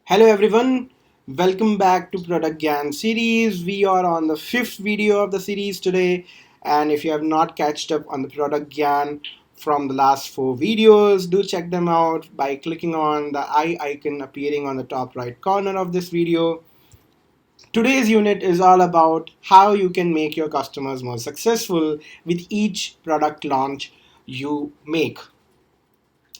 Hello everyone, welcome back to Product Gyan series. We are on the fifth video of the series today, and if you have not catched up on the Product Gyan from the last four videos, do check them out by clicking on the eye icon appearing on the top right corner of this video. Today's unit is all about how you can make your customers more successful with each product launch you make.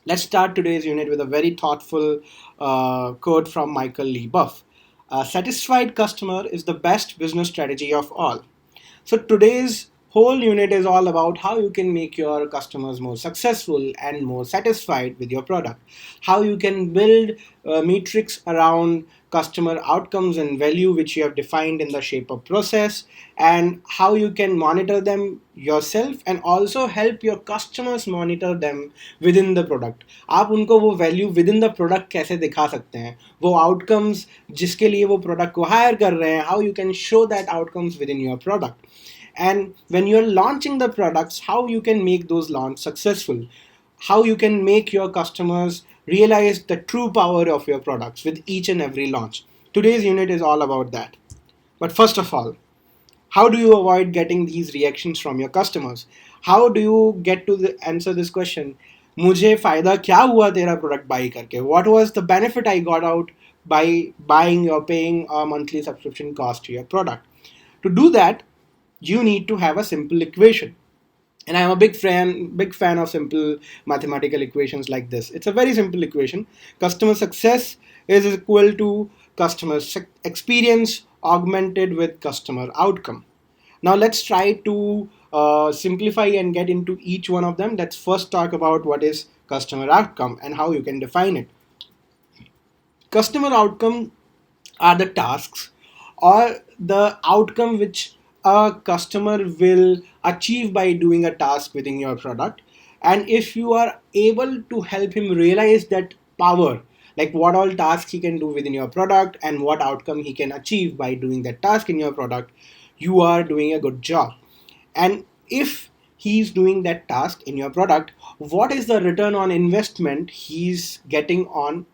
Let's start today's unit with a very thoughtful quote from Michael Lee Buff. A satisfied customer is the best business strategy of all. So today's whole unit is all about how you can make your customers more successful and more satisfied with your product. How you can build metrics around customer outcomes and value which you have defined in the shape of process, and how you can monitor them yourself and also help your customers monitor them within the product. आप उनको वो value with in the product कैसे दिखा सकते हैं, वो outcomes जिसके लिए वो प्रोडक्ट को हायर कर रहे हैं, how you can show that outcomes with in your product. And when you're launching the products, how you can make those launch successful, how you can make your customers realize the true power of your products with each and every launch. Today's unit is all about that. But first of all, how do you avoid getting these reactions from your customers? How do you get to answer this question? मुझे फायदा क्या हुआ तेरा product by करके? What was the benefit I got out by buying or paying a monthly subscription cost to your product? To do that, you need to have a simple equation. And I'm a big fan of simple mathematical equations like this. It's a very simple equation. Customer success is equal to customer experience augmented with customer outcome. Now let's try to simplify and get into each one of them. Let's first talk about what is customer outcome and how you can define it. Customer outcome are the tasks or the outcome which a customer will achieve by doing a task within your product. And if you are able to help him realize that power, like what all tasks he can do within your product and what outcome he can achieve by doing that task in your product, you are doing a good job. And if he's doing that task in your product, what is the return on investment he's getting on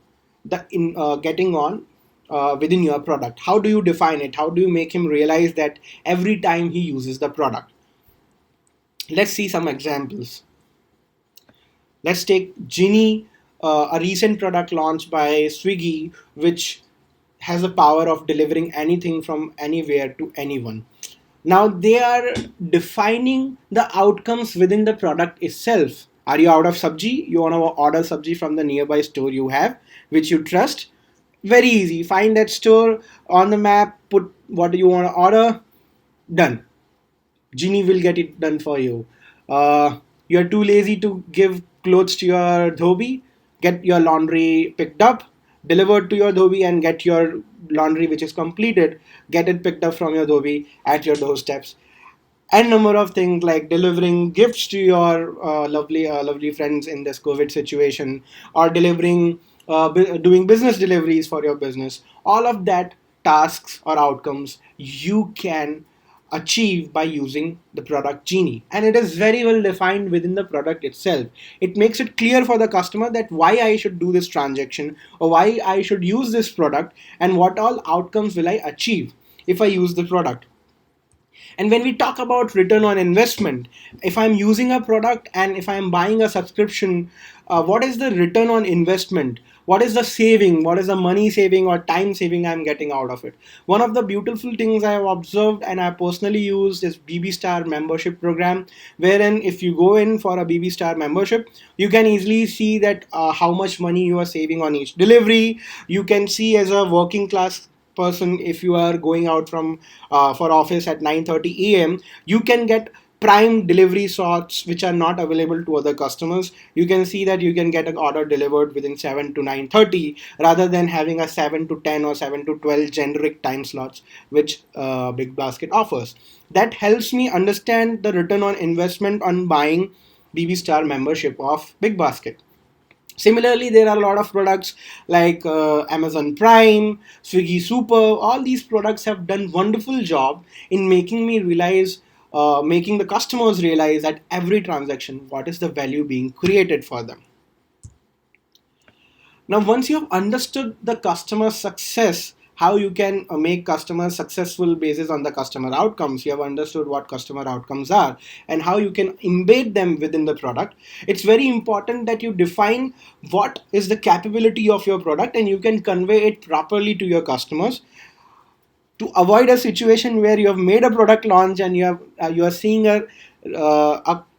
within your product? How do you define it? How do you make him realize that every time he uses the product? Let's see some examples. Let's take Genie, a recent product launched by Swiggy, which has the power of delivering anything from anywhere to anyone. Now they are defining the outcomes within the product itself. Are you out of sabji? You want to order sabji from the nearby store you have, which you trust? Very easy. Find that store on the map, put what you want to order, done. Genie will get it done for you. You're too lazy to give clothes to your dhobi, get your laundry picked up, delivered to your dhobi, and get your laundry which is completed, get it picked up from your dhobi at your doorsteps. And number of things like delivering gifts to your lovely friends in this COVID situation, or delivering doing business deliveries for your business. All of that tasks or outcomes you can achieve by using the product Genie, and it is very well defined within the product itself. It makes it clear for the customer that why I should do this transaction or why I should use this product and what all outcomes will I achieve if I use the product. And when we talk about return on investment, if I'm using a product and if I'm buying a subscription, what is the return on investment? What is the saving? What is the money saving or time saving I'm getting out of it? One of the beautiful things I have observed and I personally used is BB Star membership program, wherein if you go in for a BB Star membership, you can easily see that how much money you are saving on each delivery. You can see as a working class person, if you are going out from for office at 9:30 a.m., you can get prime delivery slots which are not available to other customers. You can see that you can get an order delivered within 7 to 9:30 rather than having a 7 to 10 or 7 to 12 generic time slots which Big Basket offers. That helps me understand the return on investment on buying BB Star membership of Big Basket. Similarly, there are a lot of products like Amazon Prime, Swiggy Super. All these products have done wonderful job in making me realize, making the customers realize that every transaction, what is the value being created for them. Now, once you have understood the customer success, how you can make customers successful basis on the customer outcomes, you have understood what customer outcomes are and how you can embed them within the product. It's very important that you define what is the capability of your product and you can convey it properly to your customers to avoid a situation where you have made a product launch and you are seeing a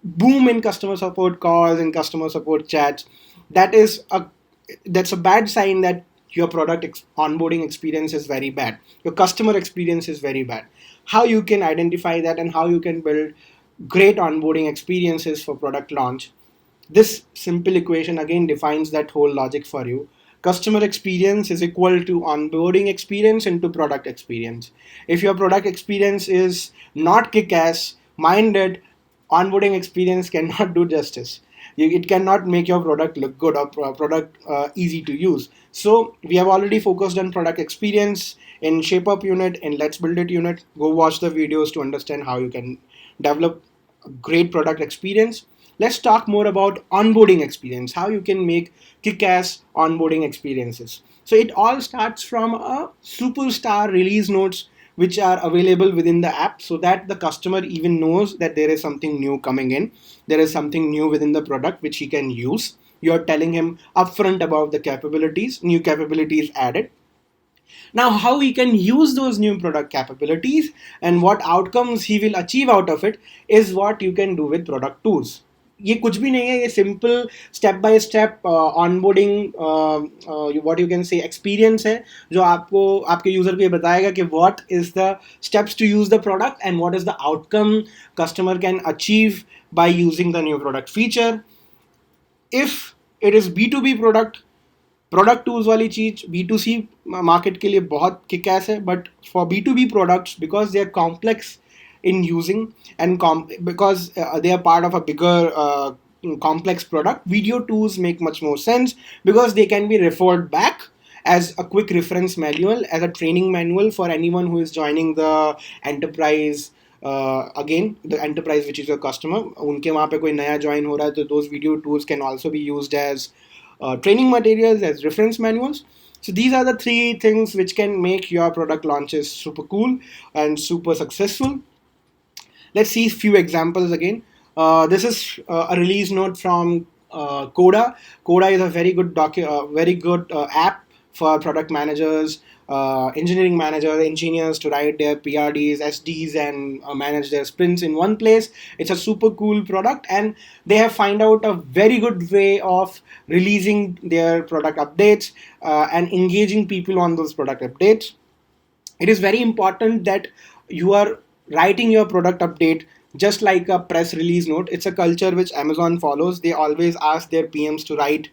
boom in customer support calls and customer support chats. That's a bad sign that your onboarding experience is very bad, your customer experience is very bad. How you can identify that and how you can build great onboarding experiences for product launch, this simple equation again defines that whole logic for you. Customer experience is equal to onboarding experience into product experience. If your product experience is not kick-ass, minded, onboarding experience cannot do justice. It cannot make your product look good or product easy to use. So we have already focused on product experience in Shape Up unit and Let's Build It unit. Go watch the videos to understand how you can develop a great product experience. Let's talk more about onboarding experience, how you can make kick-ass onboarding experiences. So it all starts from a superstar release notes which are available within the app so that the customer even knows that there is something new coming in. There is something new within the product which he can use. You're telling him upfront about the capabilities, new capabilities added. Now, how he can use those new product capabilities and what outcomes he will achieve out of it is what you can do with product tools. ये कुछ भी नहीं है, ये simple step by step onboarding what you can say experience है जो आपको आपके यूजर को ये बताएगा कि what is the steps to use the product and what is the outcome customer can achieve by using the new product feature. If it is B2B product tools वाली चीज B2C मार्केट के लिए बहुत kickass है, but for B2B products because they are complex in using and because they are part of a bigger complex product, video tools make much more sense because they can be referred back as a quick reference manual, as a training manual for anyone who is joining the enterprise. Again, the enterprise which is your customer, उनके वहाँ पे कोई नया join हो रहा है तो those video tools can also be used as training materials, as reference manuals. So these are the three things which can make your product launches super cool and super successful. Let's see a few examples again. This is a release note from Coda. Coda is a very good app for product managers, engineering managers, engineers to write their PRDs, SDs, and manage their sprints in one place. It's a super cool product, and they have found out a very good way of releasing their product updates and engaging people on those product updates. It is very important that you are writing your product update just like a press release note. It's a culture which Amazon follows. They always ask their PMs to write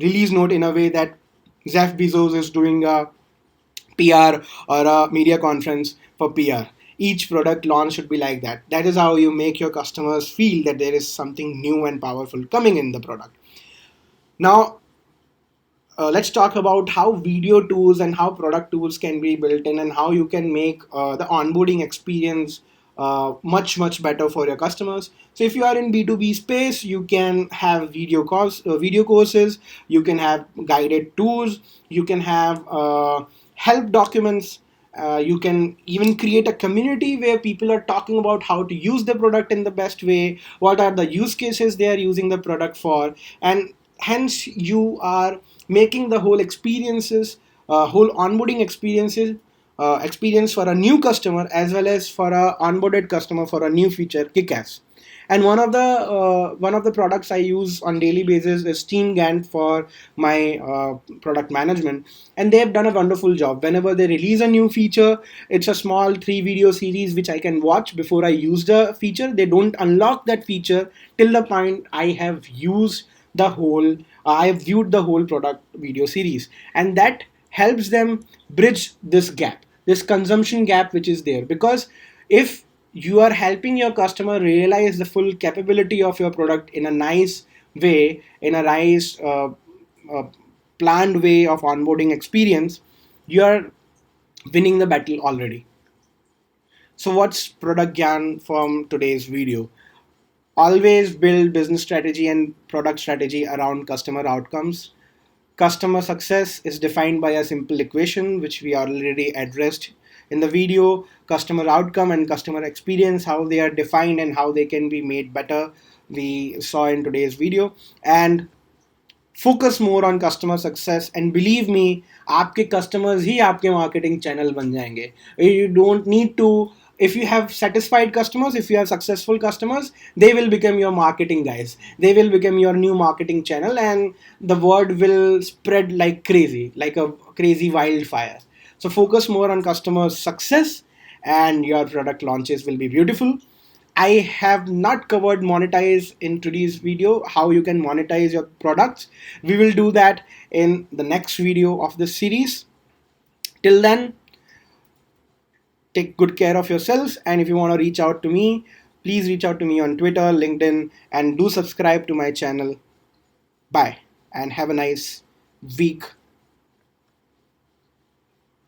release note in a way that Jeff Bezos is doing a PR or a media conference for PR. Each product launch should be like that. That is how you make your customers feel that there is something new and powerful coming in the product. Now, let's talk about how video tools and how product tools can be built in and how you can make the onboarding experience much better for your customers. So if you are in B2B space, you can have video courses, you can have guided tours, you can have help documents. You can even create a community where people are talking about how to use the product in the best way, what are the use cases they are using the product for, and hence you are making the whole whole onboarding experience for a new customer as well as for a onboarded customer for a new feature kick-ass. And one of the products I use on daily basis is Team Gantt for my product management, and they have done a wonderful job. Whenever they release a new feature, it's a small 3-video series which I can watch before I use the feature. They don't unlock that feature till the point I have viewed the whole product video series, and that helps them bridge this gap, this consumption gap which is there. Because if you are helping your customer realize the full capability of your product in a nice way, in a nice uh, planned way of onboarding experience, you are winning the battle already. So what's product gyan from today's video? Always build business strategy and product strategy around customer outcomes. Customer success is defined by a simple equation which we already addressed in the video. Customer outcome and customer experience, how they are defined and how they can be made better, we saw in today's video. And focus more on customer success, and believe me, आपके customers ही आपके marketing channel बन जाएंगे. You don't need to, if you have satisfied customers, if you have successful customers, they will become your marketing guys, they will become your new marketing channel, and the word will spread like crazy, like a crazy wildfire. So focus more on customer success and your product launches will be beautiful. I have not covered monetize in today's video, how you can monetize your products. We will do that in the next video of this series. Till then, take good care of yourselves. And if you want to reach out to me, please reach out to me on Twitter, LinkedIn, and do subscribe to my channel. Bye, and have a nice week